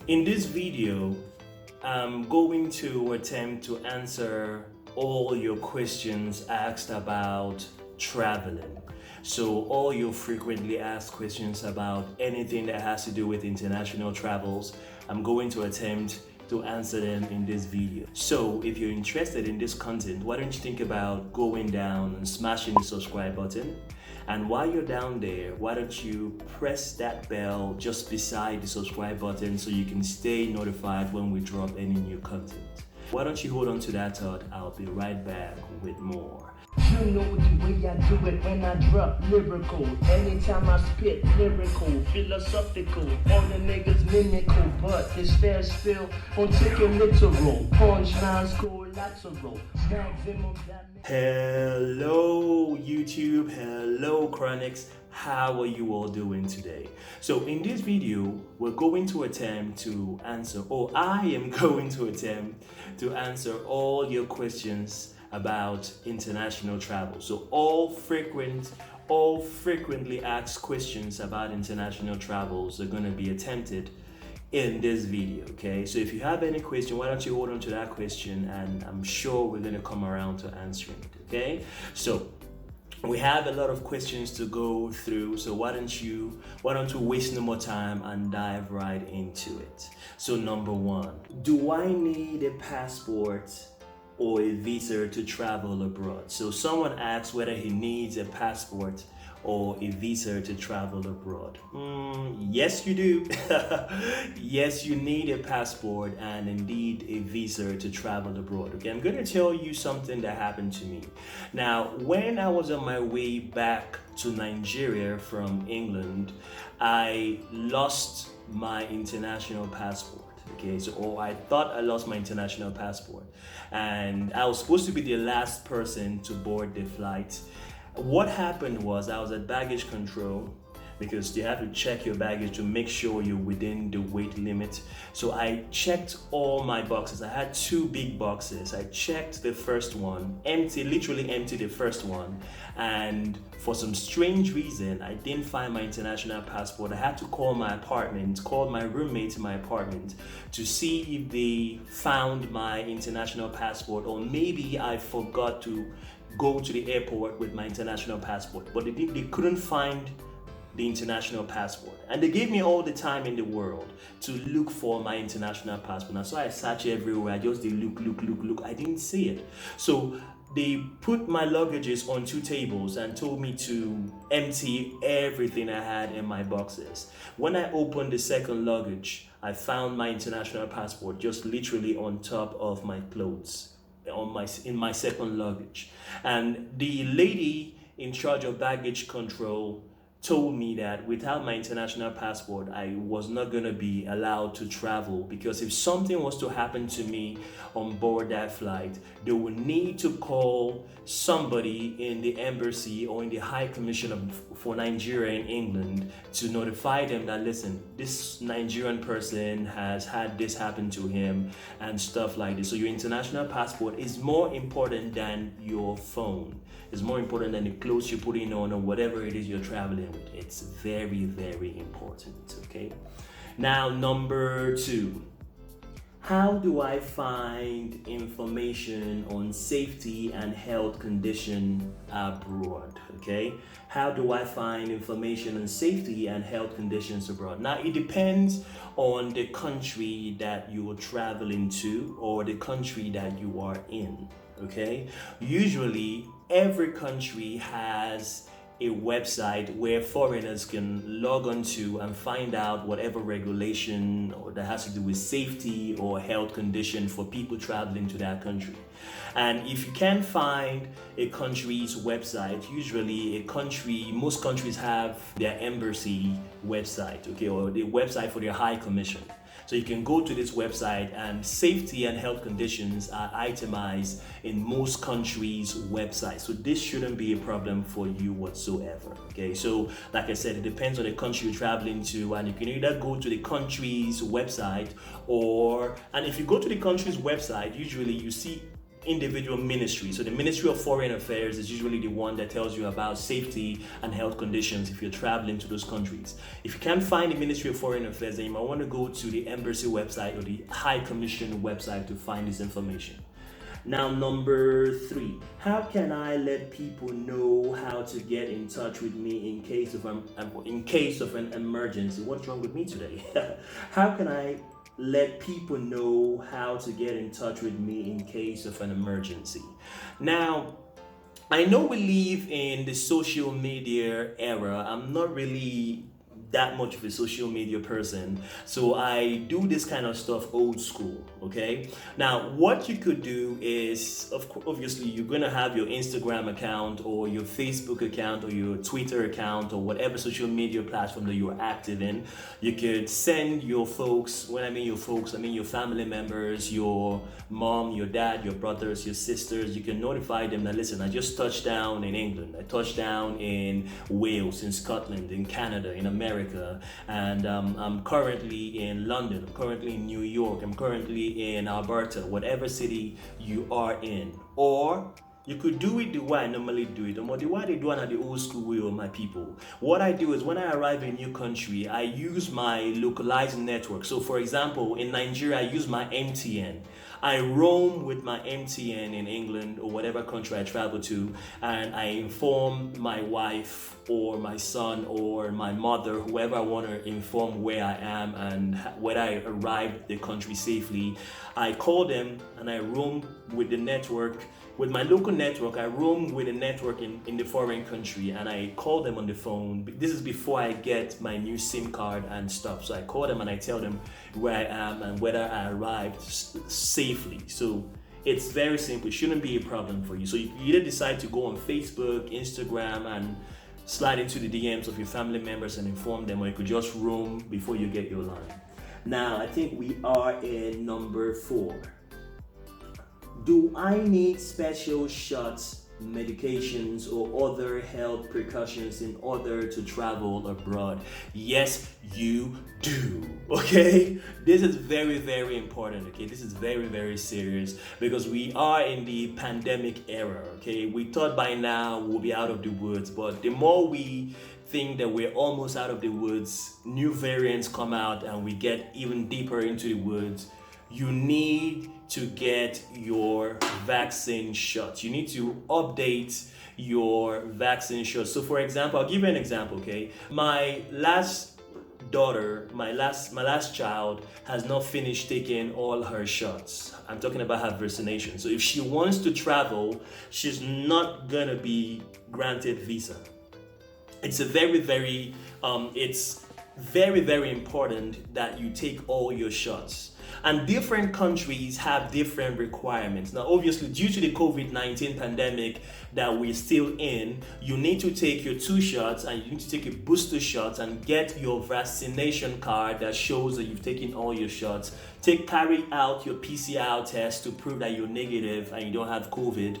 In this video, I'm going to attempt to answer all your questions asked about traveling. So all your frequently asked questions about anything that has to do with international travels, I'm going to attempt to answer them in this video. So if you're interested in this content, why don't you think about going down and smashing the subscribe button? And while you're down there, why don't you press that bell just beside the subscribe button so you can stay notified when we drop any new content. Why don't you hold on to that thought? I'll be right back with more. You know the way I do it when I drop lyrical. Anytime I spit lyrical, philosophical. All the niggas mimical, but they stare still on taking literal. Punchlines collateral. Maximum damage. Hello YouTube, hello Chronicles. How are you all doing today? So in this video, we're going to attempt to answer, or I am going to attempt to answer all your questions about international travel. So all frequently asked questions about international travels are going to be attempted in this video. Okay, so if you have any question, why don't you hold on to that question, and I'm sure we're going to come around to answering it. Okay, so we have a lot of questions to go through, so why don't you waste no more time and dive right into it. So number one, do I need a passport or a visa to travel abroad? So someone asks whether he needs a passport or a visa to travel abroad. Yes, you do. Yes, you need a passport and indeed a visa to travel abroad. Okay, I'm going to tell you something that happened to me. Now, when I was on my way back to Nigeria from England, I lost my international passport. Okay, so I thought I lost my international passport, and I was supposed to be the last person to board the flight. What happened was I was at baggage control, because you have to check your baggage to make sure you're within the weight limit. So I checked all my boxes. I had two big boxes. I checked the first one, literally empty the first one. And for some strange reason, I didn't find my international passport. I had to call my roommate in my apartment to see if they found my international passport, or maybe I forgot to go to the airport with my international passport. But they couldn't find the international passport, and they gave me all the time in the world to look for my international passport. And so I searched everywhere. I just did look. I didn't see it. So they put my luggages on two tables and told me to empty everything I had in my boxes. When I opened the second luggage, I found my international passport just literally on top of my clothes, in my second luggage. And the lady in charge of baggage control told me that without my international passport, I was not going to be allowed to travel, because if something was to happen to me on board that flight, they would need to call somebody in the embassy or in the High Commission for Nigeria in England to notify them that, listen, this Nigerian person has had this happen to him and stuff like this. So your international passport is more important than your phone. It's more important than the clothes you're putting on or whatever it is you're traveling with. It's very, very important, okay? Now, number two, how do I find information on safety and health condition abroad, okay? How do I find information on safety and health conditions abroad? Now, it depends on the country that you are traveling to or the country that you are in, okay? Usually, every country has a website where foreigners can log on to and find out whatever regulation or that has to do with safety or health condition for people traveling to that country. And if you can't find a country's website, usually most countries have their embassy website, okay, or the website for their High Commission. So you can go to this website, and safety and health conditions are itemized in most countries' websites. So this shouldn't be a problem for you whatsoever. Okay, so like I said, it depends on the country you're traveling to, and you can either go to the country's website and if you go to the country's website, usually you see individual ministry. So the Ministry of Foreign Affairs is usually the one that tells you about safety and health conditions if you're traveling to those countries. If you can't find the Ministry of Foreign Affairs, then you might want to go to the embassy website or the High Commission website to find this information. Now, number 3, how can I let people know how to get in touch with me in case of an emergency? What's wrong with me today? How can I let people know how to get in touch with me in case of an emergency? Now, I know we live in the social media era. I'm not really that much of a social media person, so I do this kind of stuff old school. Okay, now what you could do is, obviously you're gonna have your Instagram account or your Facebook account or your Twitter account or whatever social media platform that you're active in. You could send your folks, when I mean your folks, I mean your family members, your mom, your dad, your brothers, your sisters. You can notify them that, listen, I just touched down in England, I touched down in Wales, in Scotland, in Canada, in America, and I'm currently in London, I'm currently in New York, I'm currently in Alberta, whatever city you are in. Or you could do it the way I normally do it, or the way they do it at the old school way of my people. What I do is, when I arrive in a new country, I use my localized network. So for example, in Nigeria, I use my MTN. I roam with my MTN in England or whatever country I travel to, and I inform my wife or my son or my mother, whoever I want to inform where I am and whether I arrived the country safely. I call them and I roam with the network. With my local network, I roam with a network in the foreign country, and I call them on the phone. This is before I get my new SIM card and stuff. So I call them and I tell them where I am and whether I arrived safely. So it's very simple. It shouldn't be a problem for you. So you either decide to go on Facebook, Instagram, and slide into the DMs of your family members and inform them, or you could just roam before you get your line. Now, I think we are in number 4. Do I need special shots, medications, or other health precautions in order to travel abroad? Yes, you do. Okay, this is very, very important. Okay, this is very, very serious, because we are in the pandemic era. Okay, we thought by now we'll be out of the woods, but the more we think that we're almost out of the woods, new variants come out and we get even deeper into the woods. You need to get your vaccine shots. You need to update your vaccine shots. So for example, I'll give you an example, okay? My last daughter, my last child has not finished taking all her shots. I'm talking about her vaccination. So if she wants to travel, she's not gonna be granted visa. It's very, very important that you take all your shots. And different countries have different requirements. Now, obviously, due to the COVID-19 pandemic that we're still in, you need to take your 2 shots and you need to take a booster shot and get your vaccination card that shows that you've taken all your shots. Carry out your PCR test to prove that you're negative and you don't have COVID.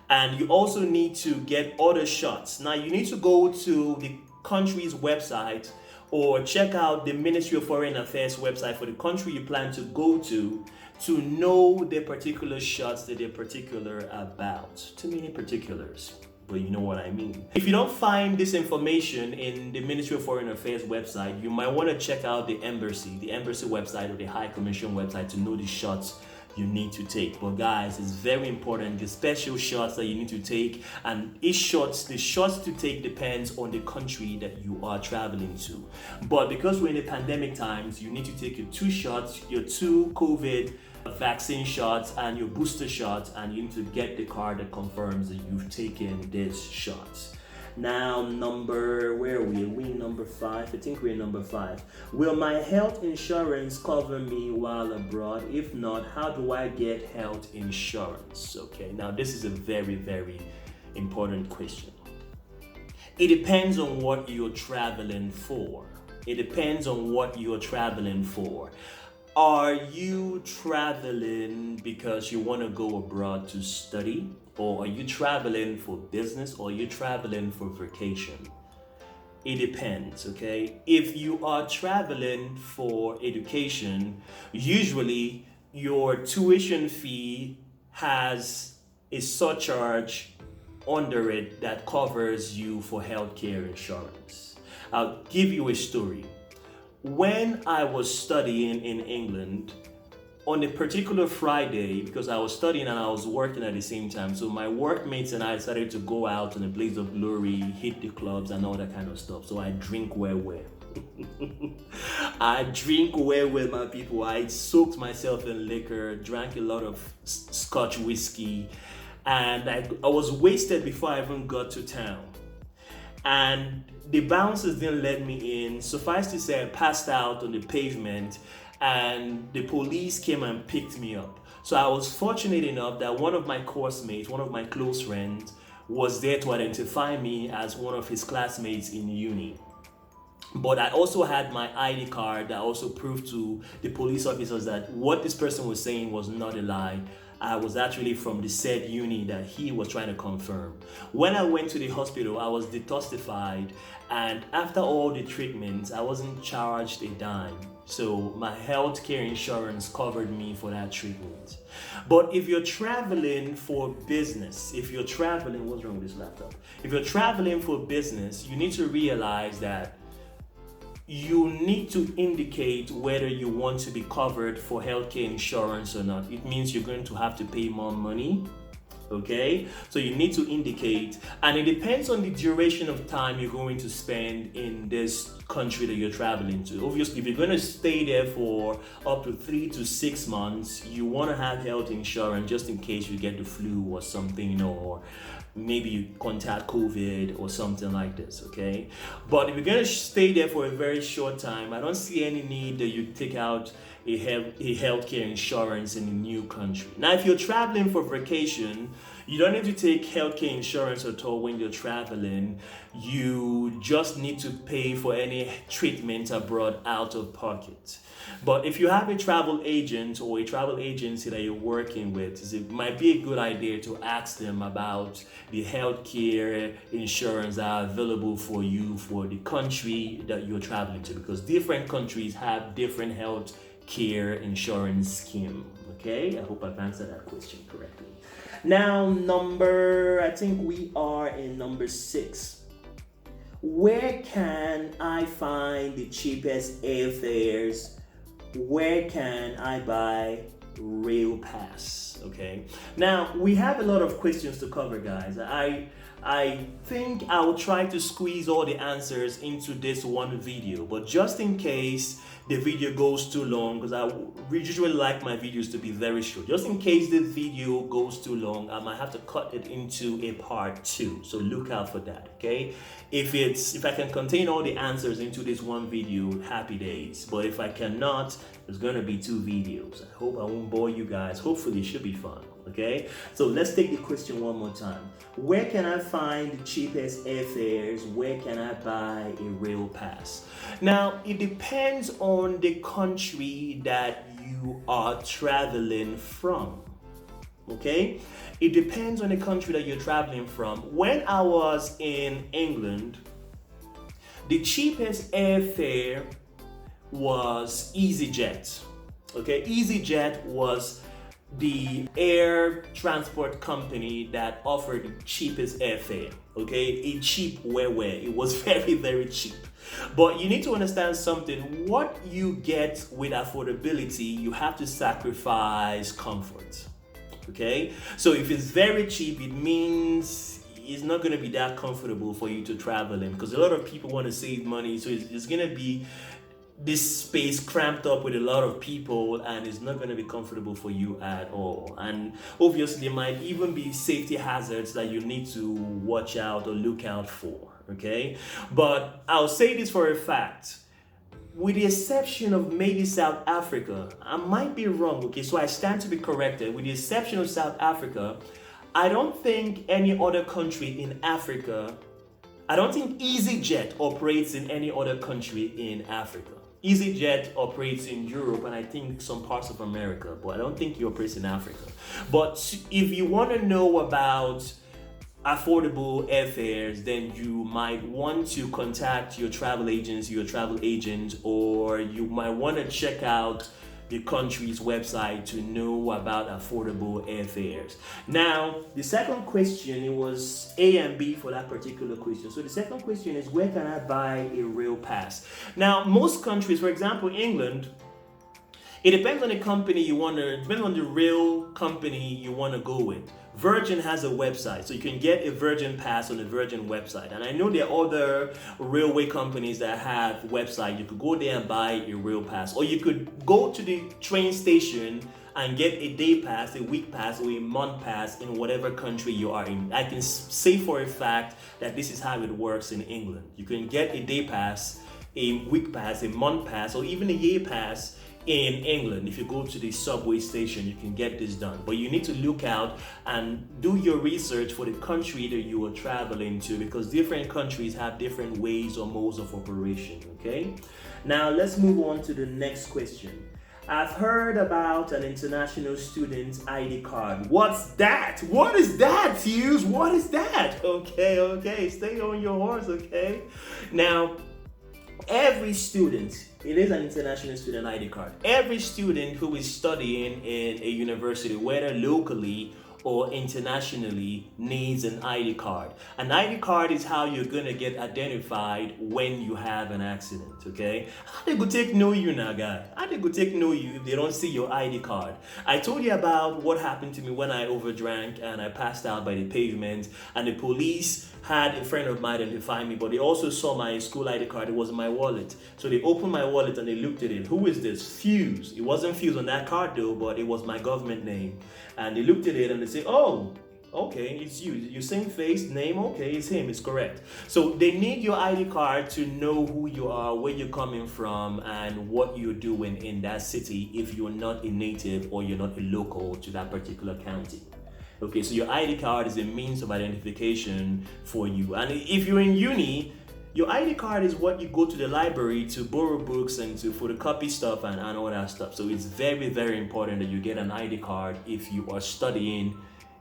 And you also need to get other shots. Now, you need to go to the country's website or check out the Ministry of Foreign Affairs website for the country you plan to go to know the particular shots that they're particular about. Too many particulars, but you know what I mean. If you don't find this information in the Ministry of Foreign Affairs website, you might want to check out the embassy website or the High Commission website to know the shots you need to take. But guys, it's very important, the special shots that you need to take, and the shots to take depends on the country that you are traveling to. But because we're in the pandemic times, you need to take your 2 shots, your 2 COVID vaccine shots and your booster shots, and you need to get the card that confirms that you've taken these shots. Now, where are we? Are we number 5? I think we're number 5. Will my health insurance cover me while abroad? If not, how do I get health insurance? Okay, now this is a very, very important question. It depends on what you're traveling for. Are you traveling because you want to go abroad to study? Or are you traveling for business? Or are you traveling for vacation? It depends, okay? If you are traveling for education, usually your tuition fee has a surcharge under it that covers you for healthcare insurance. I'll give you a story. When I was studying in England, on a particular Friday, because I was studying and I was working at the same time, so my workmates and I decided to go out in a blaze of glory, hit the clubs and all that kind of stuff. So I drink well. I drink well, my people. I soaked myself in liquor, drank a lot of Scotch whiskey, and I was wasted before I even got to town. And the bouncers didn't let me in. Suffice to say, I passed out on the pavement, and the police came and picked me up. So I was fortunate enough that one of my course mates, one of my close friends, was there to identify me as one of his classmates in uni. But I also had my ID card that also proved to the police officers that what this person was saying was not a lie. I was actually from the said uni that he was trying to confirm. When I went to the hospital, I was detoxified, and after all the treatments, I wasn't charged a dime. So my healthcare insurance covered me for that treatment. But if you're traveling for business, what's wrong with this laptop? If you're traveling for business, you need to realize that you need to indicate whether you want to be covered for healthcare insurance or not. It means you're going to have to pay more money. Okay, so you need to indicate, and it depends on the duration of time you're going to spend in this country that you're traveling to. Obviously, if you're going to stay there for up to 3 to 6 months, you want to have health insurance just in case you get the flu or something, or maybe you contact COVID or something like this. Okay, but if you're going to stay there for a very short time, I don't see any need that you take out a healthcare insurance in a new country. Now, if you're traveling for vacation, you don't need to take healthcare insurance at all when you're traveling. You just need to pay for any treatment abroad out of pocket. But if you have a travel agent or a travel agency that you're working with, it might be a good idea to ask them about the healthcare insurance that are available for you for the country that you're traveling to, because different countries have different health care insurance scheme. Okay, I hope I've answered that question correctly. Now, I think we are in number 6. Where can I find the cheapest airfares? Where can I buy rail pass? Okay, now we have a lot of questions to cover, guys. I think I'll try to squeeze all the answers into this one video, but just in case the video goes too long, because I usually like my videos to be very short, just in case this video goes too long, I might have to cut it into a part 2, so look out for that. Okay, if I can contain all the answers into this one video, happy days. But if I cannot, there's gonna be 2 videos. I hope I won't bore you guys. Hopefully it should be fun. Okay, so let's take the question one more time. Where can I find the cheapest airfares? Where can I buy a rail pass? Now, it depends on the country that you are traveling from. Okay, it depends on the country that you're traveling from. When I was in England, the cheapest airfare was EasyJet. Okay, EasyJet was the air transport company that offered the cheapest airfare. Okay, it cheap where it was very, very cheap. But you need to understand something. What you get with affordability, you have to sacrifice comfort. Okay, so if it's very cheap, it means it's not going to be that comfortable for you to travel in, because a lot of people want to save money, so it's going to be this space cramped up with a lot of people, and it's not going to be comfortable for you at all. And obviously there might even be safety hazards that you need to watch out or look out for. Okay, but I'll say this for a fact, with the exception of maybe South Africa, I might be wrong. Okay, so I stand to be corrected. With the exception of South Africa, I don't think any other country in Africa, I don't think EasyJet operates in any other country in Africa. EasyJet operates in Europe and I think some parts of America, but I don't think he operates in Africa. But if you want to know about affordable airfares, then you might want to contact your travel agency, your travel agent, or you might want to check out the country's website to know about affordable airfares. Now, the second question, it was A and B for that particular question. So the second question is, where can I buy a rail pass? Now, most countries, for example, England, it depends on the company you want to, depends on the rail company you want to go with. Virgin has a website, so you can get a Virgin pass on the Virgin website. And I know there are other railway companies that have website. You could go there and buy a rail pass, or you could go to the train station and get a day pass, a week pass, or a month pass in whatever country you are in. I can say for a fact that this is how it works in England. You can get a day pass, a week pass, a month pass, or even a year pass in England. If you go to the subway station, you can get this done. But you need to look out and do your research for the country that you are traveling to, because different countries have different ways or modes of operation, okay? Now let's move on to the next question. I've heard about an international student ID card. What's that? What is that, Hughes? What is that? Okay, stay on your horse, okay? Now, every student, it is an international student ID card. Every student who is studying in a university, whether locally or internationally, needs an ID card. An ID card is how you're gonna get identified when you have an accident, okay? How they go take know you now, guy? How they go take know you if they don't see your ID card? I told you about what happened to me when I overdrank and I passed out by the pavement, and the police had a friend of mine identify me, but they also saw my school ID card. It was in my wallet. So they opened my wallet and they looked at it. Who is this? Fuse. It wasn't Fuse on that card though, but it was my government name. And they looked at it and they said, oh, okay, it's you. Your same face, name, okay, it's him, it's correct. So they need your ID card to know who you are, where you're coming from, and what you're doing in that city if you're not a native or you're not a local to that particular county. Okay, so your ID card is a means of identification for you. And if you're in uni, your ID card is what you go to the library to borrow books and to photocopy stuff and all that stuff. So it's very, very important that you get an ID card if you are studying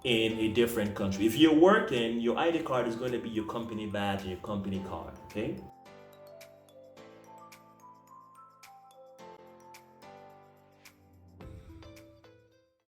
in a different country. If you're working, your ID card is going to be your company badge and your company card, okay?